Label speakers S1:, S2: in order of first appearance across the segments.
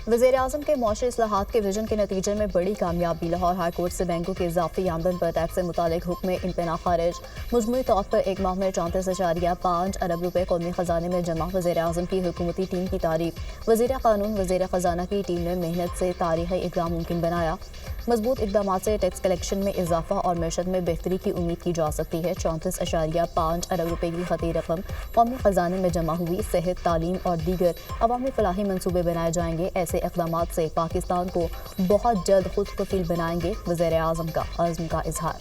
S1: वज़ीर आज़म के मौशरी इस्लाहात के विजन के नतीजे में बड़ी कामयाबी। लाहौर हाई कोर्ट से बैंकों के इजाफी आमदन पर टैक्स से मुतालिक हुक्म इम्तना खारिज। मजमूई तौर पर एक माह में 34.5 अरब रुपये कौमी खजाने में जमा। वज़ीर आज़म की हुकूमती टीम की तारीफ। वज़ीर क़ानून वज़ीर ख़जाना की टीम ने मेहनत से तारीख़ी इक़दाम मुमकिन बनाया। मजबूत इक़दाम से टैक्स कलेक्शन में इजाफा और मैशत में बेहतरी की उम्मीद की जा सकती है। 34.5 अरब रुपये की खती रकम कौमी खजाने में जमा हुई। सेहत, तालीम और दीगर अवामी फलाही मनसूबे बनाए जाएंगे। ऐसे इक़दाम से पाकिस्तान को बहुत जल्द खुद कफील बनाएंगे। वज़ीर आज़म का अज़्म का इजहार।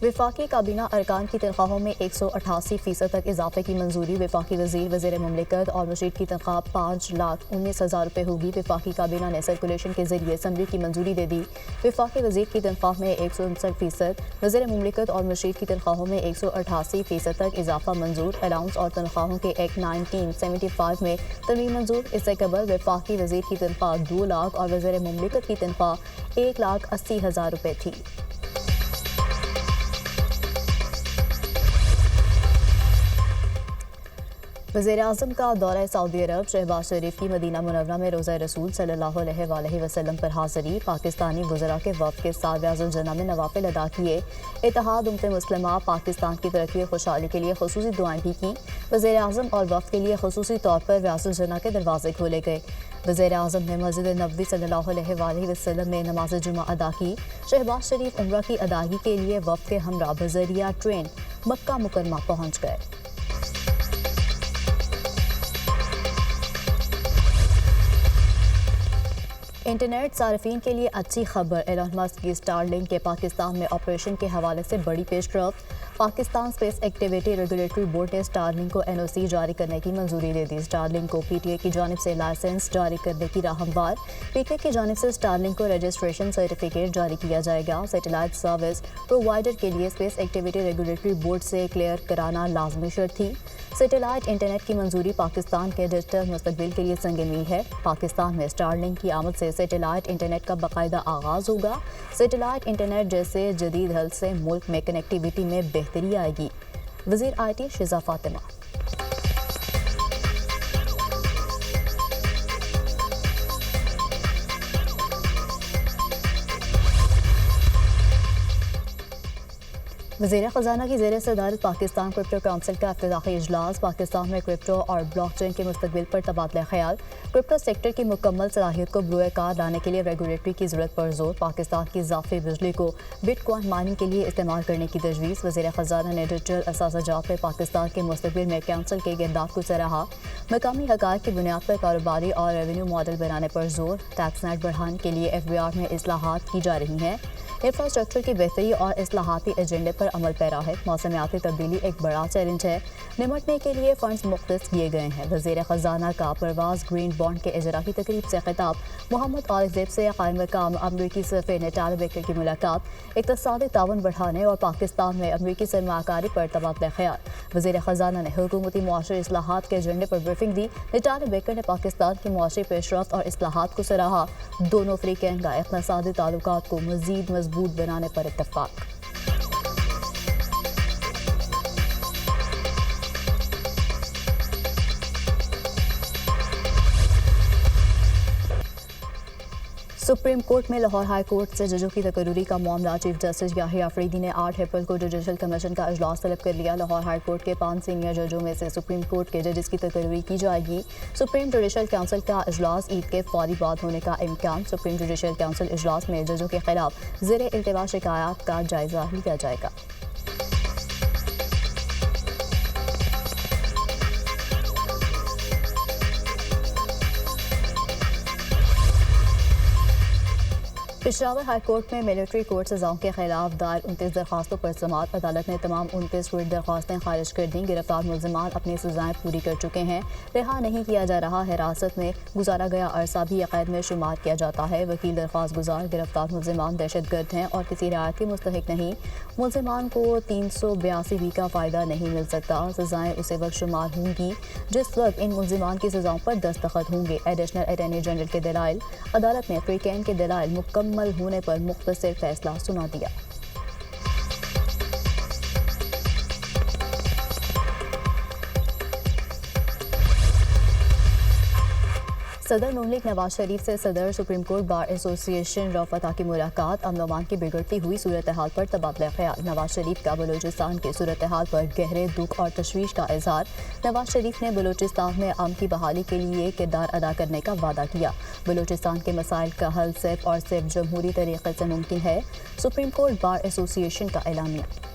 S1: वफाकी काबीना अरकान की तनख्वाहों में 188% तक इजाफे की मंजूरी। वफाकी वज़ीर, वज़ीर मुमलिकत और मुशीर की तनख्वाह 5,19,000 रुपये होगी। वफाकी काबीना ने सर्कुलेशन के जरिए समरी की मंजूरी दे दी। वफाकी वज़ीर की तनख्वाह में 159%, वज़ीर मुमलिकत और मुशीर की तनख्वाहों में 188% तक इजाफा मंजूर। अलाउंस और तनख्वाहों के एक्ट 1975 में तरमीम मंजूर। इससे कबल वफाकी वज़ीर की तनख्वाह 2 लाख और वज़ीर मुमलिकत की तनख्वाह 1,80,000 रुपये थी। वज़ीर आज़म का दौरा सऊदी अरब। शहबाज शरीफ की मदीना मुनव्वरा में रोज़ा रसूल सल्लल्लाहु अलैहि वसल्लम पर हाज़री। पाकिस्तानी वज़रा के वफ़द के साथ व्याजुल जन्ना में नवाफिल अदा किए। इत्तेहाद उम्मत मुस्लिमा पाकिस्तान की तरक्की और खुशहाली के लिए खुसूसी दुआएं भी की। वज़ीर आज़म और वफ़द के लिए खुसूसी तौर पर व्याजुल जन्ना के दरवाजे खोले गए। वज़ीर आज़म ने मस्जिद नबवी सल्लल्लाहु अलैहि वसल्लम में नमाज जुमा अदा की। शहबाज शरीफ उम्रा की अदायगी के लिए वफ़द के हमरा बज़रिया ट्रेन मक्का मुकरमा पहुँच गए। इंटरनेट सार्फिन के लिए अच्छी खबर। एलन मस्क की स्टारलिंक के पाकिस्तान में ऑपरेशन के हवाले से बड़ी पेशरफ्त। Pakistan space activity regulatory board ने स्टारलिंक को एनओसी जारी करने की मंजूरी दे दी। स्टारलिंक को पीटीए की जानिब से लाइसेंस जारी करने की राह हमवार। पीटीए की जानिब से स्टारलिंक को रजिस्ट्रेशन सर्टिफिकेट जारी किया जाएगा। सैटेलाइट सर्विस प्रोवाइडर के लिए स्पेस एक्टिविटी रेगुलेटरी बोर्ड से क्लियर कराना लाजमी शर्त थी। सैटेलाइट इंटरनेट की मंजूरी पाकिस्तान के डिजिटल मुस्तकबिल के लिए संगीन है। पाकिस्तान में स्टारलिंक की आमद से सैटेलाइट इंटरनेट का बाकायदा आगाज होगा। सैटेलाइट इंटरनेट जैसे जदीद हल से मुल्क में कनेक्टिविटी में बेहतरी आएगी। वज़ीर IT शिज़ा फातिमा। वज़ीर ख़जाना की ज़ेर सदारत पाकिस्तान क्रिप्टो काउंसिल का इफ्तिताही इजलास। पाकिस्तान में क्रिप्टो और ब्लॉकचेन के मुस्तकबिल पर तबादला ख्याल। क्रिप्टो सेक्टर की मुकम्मल सलाहियत को बरूए कार लाने के लिए रेगुलेटरी की ज़रूरत पर जोर। पाकिस्तान की इजाफी बिजली को बिटकॉइन माइनिंग के लिए इस्तेमाल करने की तजवीज़। वज़ीर ख़जाना ने डिजिटल असासाजात में पाकिस्तान के मुस्तकबिल में काउंसिल के अहदाफ को सराहा। मकामी हक़ाइक़ की बुनियाद पर कारोबारी और रेवेन्यू मॉडल बनाने पर जोर। टैक्स नेट बढ़ाने के लिए FBR में इस्लाहात की जा रही हैं। इंफ्रास्ट्रक्चर की बेहतरी और इस्लाहाती एजेंडे पर अमल पैरा है। मौसमियाती तब्दीली एक बड़ा चैलेंज है। निमटने के लिए फंड्स मुख्तस किए गए हैं। वज़ीर ख़जाना का परवाज़ ग्रीन बॉन्ड के इजरा की तकरीब से खिताब। मोहम्मद आल-ज़ेब से क़ायम मकाम अमरीकी सफ़ीर नेटाली बेकर की मुलाकात। इक़्तिसादी ताउन बढ़ाने और पाकिस्तान में अमरीकी सरमायाकारी पर तबादला ख्याल। वज़ीर ख़जाना ने हुकूमती मुआशरी इस्लाहात के एजेंडे पर ब्रीफिंग दी। नेटाली बेकर ने पाकिस्तान की मुआशरी पेशरफ्त और इस्लाहात को सराहा। दोनों फ़रीक़ैन का इक़्तिसादी ताल्लुकात को मज़ीद मजबूत बनाने पर इत्तफ़ाक़। सुप्रीम कोर्ट में लाहौर हाई कोर्ट से जजों की तकर्रुरी का मामला। चीफ जस्टिस याहिया अफरीदी ने 8 अप्रैल को जुडिशल कमीशन का इजलास तलब कर लिया। लाहौर हाई कोर्ट के 5 सीनियर जजों में से सुप्रीम कोर्ट के जजेस की तकर्रुरी की जाएगी। सुप्रीम जुडिशल काउंसिल का इजलास ईद के फौरी बाद होने का इम्कान। सुप्रीम जुडिशल काउंसिल इजलास में जजों के खिलाफ ज़ेर इल्तिवा शिकायत का जायजा लिया जाएगा। पेशावर हाई कोर्ट में मिलिट्री कोर्ट सजाओं के खिलाफ दायर 29 दरखास्तों पर समाअत। अदालत ने तमाम 29 रिट दरखास्तें खारिज कर दी। गिरफ्तार मुल्ज़िमान अपनी सजाएं पूरी कर चुके हैं। रिहा नहीं किया जा रहा। हिरासत में गुजारा गया अरसा भी कैद में शुमार किया जाता है। वकील दरख्वास्त गुजार गिरफ्तार मुल्ज़िमान दहशतगर्द हैं और किसी रियायत के मुस्तहिक नहीं। मुल्ज़िमान को 382 का फ़ायदा नहीं मिल सकता। सजाएं उसे वक्त शुमार होंगी जिस वक्त इन मुल्ज़िमान की सजाओं पर दस्तखत होंगे। एडिशनल अटॉर्नी जनरल के दलाइल। अदालत ने फ़रीक़ैन के दलाइल मुकम्मल होने पर मुख्तसर फैसला सुना दिया। صدر نون لیگ نواز شریف سے صدر سپریم کورٹ بار ایسوسی ایشن رفع کی ملاقات، امن و امان کی بگڑتی ہوئی صورتحال پر تبادلہ خیال۔ نواز شریف کا بلوچستان کی صورتحال پر گہرے دکھ اور تشویش کا اظہار۔ نواز شریف نے بلوچستان میں امن کی بحالی کے لیے کردار ادا کرنے کا وعدہ کیا۔ بلوچستان کے مسائل کا حل صرف اور صرف جمہوری طریقے سے ممکن ہے، سپریم کورٹ بار ایسوسی ایشن کا اعلامیہ۔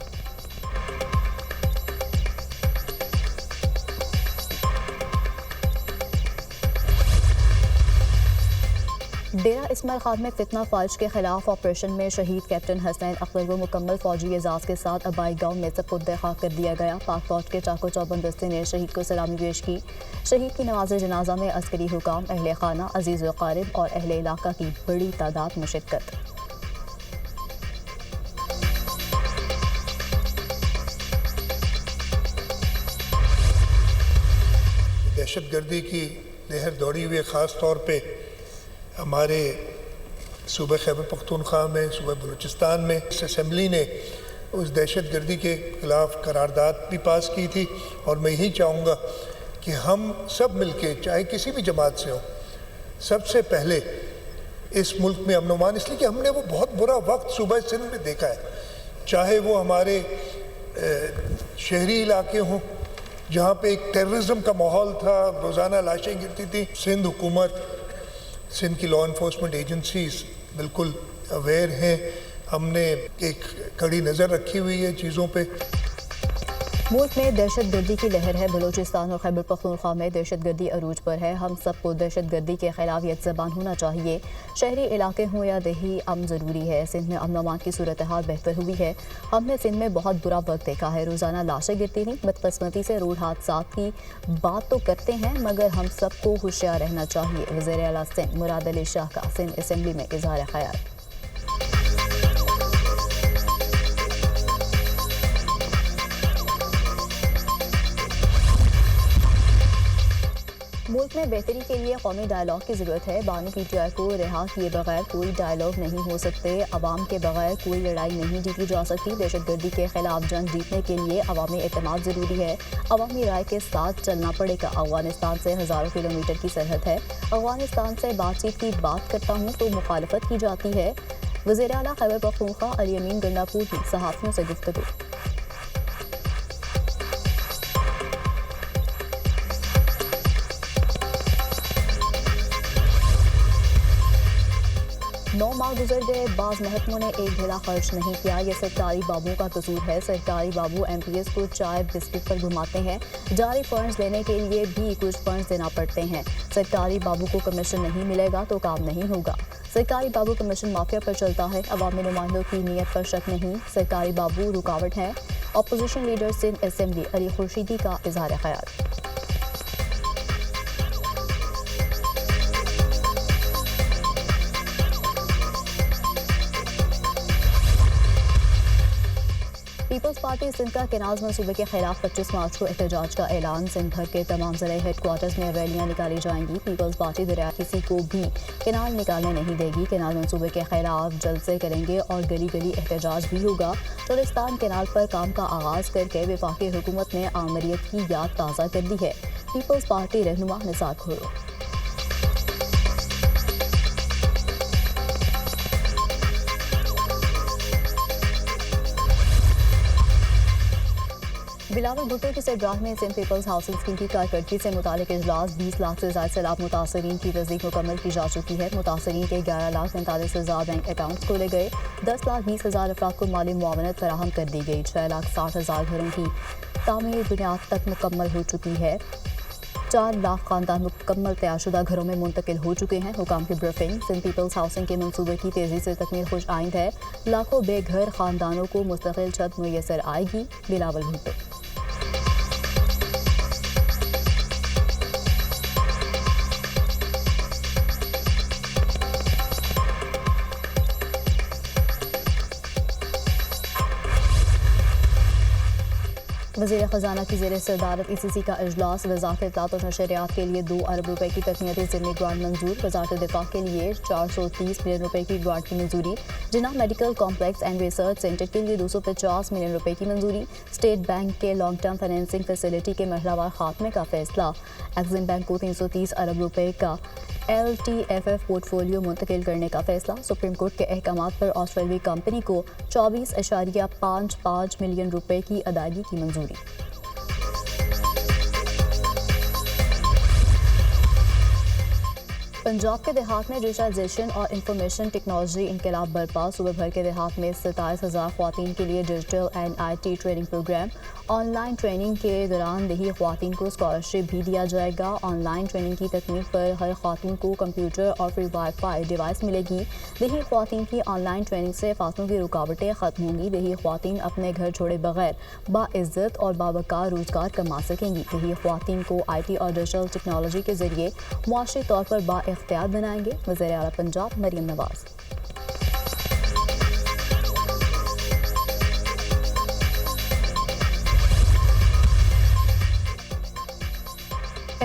S1: ڈیرہ اسماعیل خان میں فتنہ فالج کے خلاف آپریشن میں شہید کیپٹن حسنین اختر کو مکمل فوجی اعزاز کے ساتھ آبائی گاؤں میں سپرد خاک کر دیا گیا۔ پاک فوج کے چاق و چوبند دستے نے شہید کو سلامی پیش کی۔ شہید کی نماز جنازہ میں عسکری حکام، اہل خانہ، عزیز و اقارب اور اہل علاقہ کی بڑی تعداد میں شرکت۔
S2: دہشت گردی کی لہر دوڑی ہوئی، خاص طور پہ ہمارے صوبہ خیبر پختونخوا میں، صوبہ بلوچستان میں اس اسمبلی نے اس دہشت گردی کے خلاف قرارداد بھی پاس کی تھی، اور میں یہی چاہوں گا کہ ہم سب مل کے، چاہے کسی بھی جماعت سے ہوں، سب سے پہلے اس ملک میں امن و امان، اس لیے کہ ہم نے وہ بہت برا وقت صوبہ سندھ میں دیکھا ہے، چاہے وہ ہمارے شہری علاقے ہوں جہاں پہ ایک ٹیررزم کا ماحول تھا، روزانہ لاشیں گرتی تھیں۔ سندھ حکومت، سندھ کی لا انفورسمنٹ ایجنسیز بالکل اویئر ہیں، ہم نے ایک کڑی نظر رکھی ہوئی ہے چیزوں پہ۔
S1: ملک میں دہشت گردی کی لہر ہے۔ بلوچستان اور خیبر پختونخوا میں دہشت گردی عروج پر ہے۔ ہم سب کو دہشت گردی کے خلاف یک زبان ہونا چاہیے۔ شہری علاقے ہوں یا دیہی، امن ضروری ہے۔ سندھ میں امن و امان کی صورتحال بہتر ہوئی ہے۔ ہم نے سندھ میں بہت برا وقت دیکھا ہے، روزانہ لاشیں گرتی تھیں۔ بدقسمتی سے روڈ حادثات کی بات تو کرتے ہیں، مگر ہم سب کو ہوشیار رہنا چاہیے۔ وزیر اعلیٰ سندھ مراد علی شاہ کا سندھ اسمبلی میں اظہار خیال۔ ملک میں بہتری کے لیے قومی ڈائیلاگ کی ضرورت ہے۔ بانی پی ٹی آئی کو رہا کیے بغیر کوئی ڈائیلاگ نہیں ہو سکتے۔ عوام کے بغیر کوئی لڑائی نہیں جیتی جا سکتی۔ دہشت گردی کے خلاف جنگ جیتنے کے لیے عوامی اعتماد ضروری ہے۔ عوامی رائے کے ساتھ چلنا پڑے گا۔ افغانستان سے ہزاروں کلومیٹر کی سرحد ہے۔ افغانستان سے بات چیت کی بات کرتا ہوں تو مخالفت کی جاتی ہے۔ وزیر اعلیٰ خیبر پختونخوا علی امین گنڈاپور کی صحافیوں سے گفتگو۔ 9 ماہ گزر گئے، بعض محکموں نے ایک ڈھیلا خرچ نہیں کیا۔ یہ سرکاری بابوں کا قصور ہے۔ سرکاری بابو ایم پی ایس کو چائے بسکٹ پر گھماتے ہیں۔ جاری فنڈز لینے کے لیے بھی کچھ فنڈز دینا پڑتے ہیں۔ سرکاری بابو کو کمیشن نہیں ملے گا تو کام نہیں ہوگا۔ سرکاری بابو کمیشن مافیا پر چلتا ہے۔ عوامی نمائندوں کی نیت پر شک نہیں، سرکاری بابو رکاوٹ ہیں۔ اپوزیشن لیڈر سندھ اسمبلی علی خورشیدی کا اظہار خیال۔ پیپلز پارٹی سندھ کا کینالز منصوبے کے خلاف 25 مارچ کو احتجاج کا اعلان۔ سندھ بھر کے تمام ضلع ہیڈ کوارٹرز میں ریلیاں نکالی جائیں گی۔ پیپلز پارٹی دریا کسی کو بھی کینال نکالنے نہیں دے گی۔ کینال منصوبے کے خلاف جلسے کریں گے اور گلی گلی احتجاج بھی ہوگا۔ چولستان کینال پر کام کا آغاز کر کے وفاقی حکومت نے آمریت کی یاد تازہ کر دی ہے۔ پیپلز پارٹی رہنما نثار کھرو۔ بلاول بھٹو کی سربراہی میں سندھ پیپلز ہاؤسنگ اسکیم کی کارکردگی سے متعلق اجلاس۔ 20 لاکھ سے زائد سیلاب متاثرین کی تصدیق مکمل کی جا چکی ہے۔ متاثرین کے 11,45,000 بینک اکاؤنٹس کھولے گئے۔ 10,20,000 افراد کو مالی معاونت فراہم کر دی گئی۔ 6,60,000 گھروں کی تعمیر بنیاد تک مکمل ہو چکی ہے۔ 4 لاکھ خاندان مکمل تیار شدہ گھروں میں منتقل ہو چکے ہیں۔ حکام کی بریفنگ۔ سندھ پیپلز ہاؤسنگ کے منصوبے کی تیزی سے تکمیل خوش آئند ہے۔ لاکھوں بے گھر خاندانوں کو مستقل چھت میسر آئے گی۔ بلاول بھٹو۔ وزیر خزانہ کی زیر صدارت ای سی سی کا اجلاس۔ وزارت اطلاعات و نشریات کے لیے 2 ارب روپے کی تقنیتی ضمنی گرانٹ منظور۔ وزارت دفاع کے لیے 430 ملین روپے کی گرانٹ کی منظوری۔ Jinnah medical complex and research centre کے لیے 250 ملین روپے کی منظوری۔ اسٹیٹ بینک کے لانگ ٹرم فائنینسنگ فیسلٹی کے مرحلہ وار خاتمے کا فیصلہ۔ ایگزم بینک کو 330 ارب روپے کا LTFF पोर्टफोलियो मुंतकिल करने का फैसला। सुप्रीम कोर्ट के अहकामात पर ऑस्ट्रेलियाई कंपनी को 24.55 मिलियन रुपए की अदायगी की मंजूरी। पंजाब के देहात में डिजिटाइजेशन और इंफॉर्मेशन टेक्नोलॉजी इनकलाब बरपा। सूबे भर के देहात में 27,000 ख्वातीन के लिए digital and IT training program. Online training के दौरान दही ख्वातीन को स्कॉलरशिप भी दिया जाएगा। ऑनलाइन ट्रेनिंग की तकमील पर हर ख्वातीन को कंप्यूटर और फ्री वाईफाई डिवाइस मिलेगी। दही ख्वातीन की ऑनलाइन ट्रेनिंग से फासलों की रुकावटें ख़त्म होंगी। दही ख्वातीन अपने घर छोड़े बगैर बाइज़्ज़त और बावकार रोज़गार कमा सकेंगी। दही ख्वातीन को IT और डिजिटल टेक्नोलॉजी के ज़रिए मुआशी तौर पर बाइख्तियार बनाएंगे। वज़ीर आला पंजाब मरीम नवाज।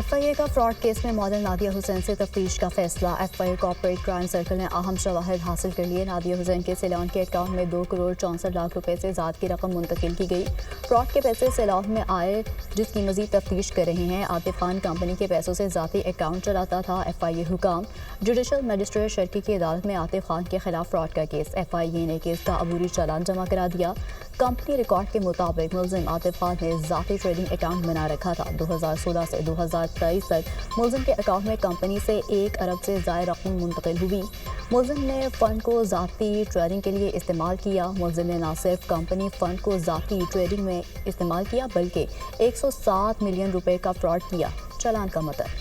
S1: FIA का फ्रॉड केस में मॉडल नादिया हुसैन से तफ्तीश का फैसला। FIA कॉर्पोरेट क्राइम सर्कल ने अहम शवाहिद हासिल कर लिए। नादिया हुसैन के सैलान के अकाउंट में 2 करोड़ 64 लाख रुपए से ज़्यादा की रकम मुंतकिल की गई। फ्रॉड के पैसे सैलान में आए, जिसकी मजीद तफ्तीश कर रहे हैं। आतिफ खान कंपनी के पैसों से ज़ाती अकाउंट चलाता था। FIA हुकाम। जुडिशल मजिस्ट्रेट शर्की की अदालत में आतिफ खान के खिलाफ फ्रॉड का केस। FIA ने केस का अबूरी चालान जमा करा दिया। कंपनी रिकॉर्ड के मुताबिक मुलजिम आतिफ खान ने ज़ाती ट्रेडिंग अकाउंट बना रखा था। 2016 से 2023 तक मुलजिम के अकाउंट में कंपनी से 1 अरब से ज़ायद रकम मुंतकिल हुई। मुलजिम ने फ़ंड को ज़ाती ट्रेडिंग के लिए इस्तेमाल किया। मुलजिम ने न सिर्फ कंपनी फ़ंड को ज़ाती ट्रेडिंग में इस्तेमाल किया, बल्कि 107 मिलियन रुपए का फ्रॉड किया। चालान का मतलब